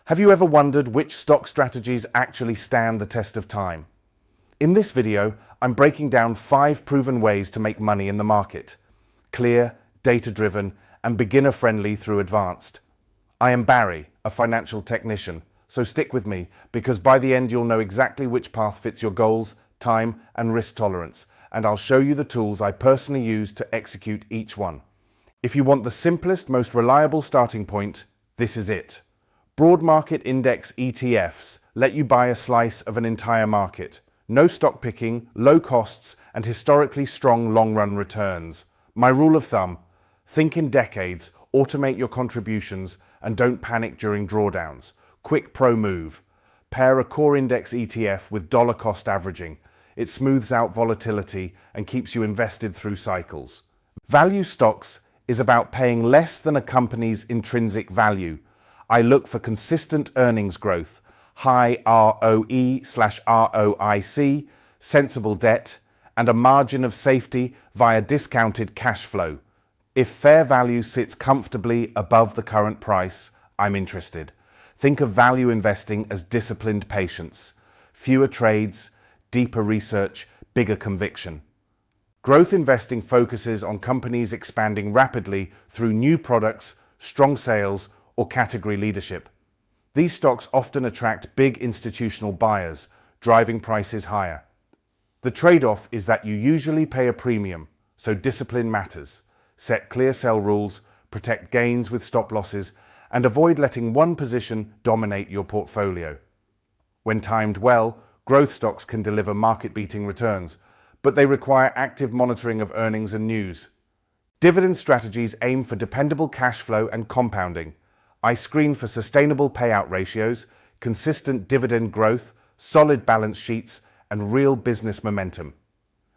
Have you ever wondered which stock strategies actually stand the test of time? In this video, I'm breaking down 5 proven ways to make money in the market. Clear, data-driven, and beginner-friendly through advanced. I am Barry, a financial technician, so stick with me because by the end you'll know exactly which path fits your goals, time, and risk tolerance, and I'll show you the tools I personally use to execute each one. If you want the simplest, most reliable starting point, this is it. Broad market index ETFs let you buy a slice of an entire market. No stock picking, low costs, and historically strong long-run returns. My rule of thumb: think in decades, automate your contributions, and don't panic during drawdowns. Quick pro move. Pair a core index ETF with dollar cost averaging. It smooths out volatility and keeps you invested through cycles. Value stocks is about paying less than a company's intrinsic value. I look for consistent earnings growth, high ROE/ROIC, sensible debt, and a margin of safety via discounted cash flow. If fair value sits comfortably above the current price, I'm interested. Think of value investing as disciplined patience. Fewer trades, deeper research, bigger conviction. Growth investing focuses on companies expanding rapidly through new products, strong sales, or category leadership. These stocks often attract big institutional buyers, driving prices higher. The trade-off is that you usually pay a premium, so discipline matters. Set clear sell rules, protect gains with stop losses, and avoid letting one position dominate your portfolio. When timed well, growth stocks can deliver market-beating returns, but they require active monitoring of earnings and news. Dividend strategies aim for dependable cash flow and compounding. I screen for sustainable payout ratios, consistent dividend growth, solid balance sheets, and real business momentum.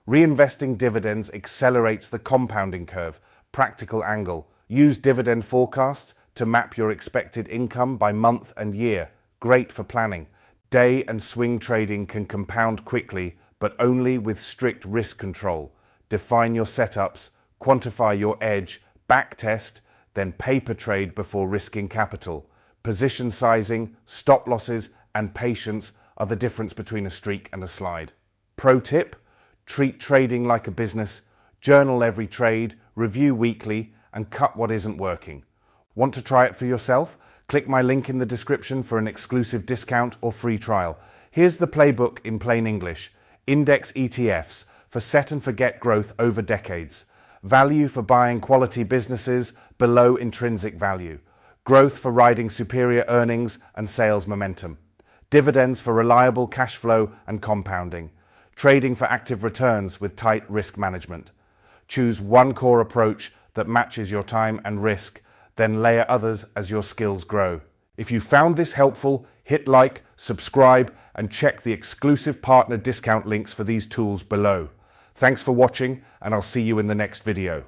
Reinvesting dividends accelerates the compounding curve. Practical angle. Use dividend forecasts to map your expected income by month and year. Great for planning. Day and swing trading can compound quickly, but only with strict risk control. Define your setups, quantify your edge, backtest, then paper trade before risking capital. Position sizing, stop losses, and patience are the difference between a streak and a slide. Pro tip: treat trading like a business, journal every trade, review weekly, and cut what isn't working. Want to try it for yourself? Click my link in the description for an exclusive discount or free trial. Here's the playbook in plain English. Index ETFs for set and forget growth over decades. Value for buying quality businesses below intrinsic value. Growth for riding superior earnings and sales momentum. Dividends for reliable cash flow and compounding. Trading for active returns with tight risk management. Choose one core approach that matches your time and risk, then layer others as your skills grow. If you found this helpful, hit like, subscribe, and check the exclusive partner discount links for these tools below. Thanks for watching, and I'll see you in the next video.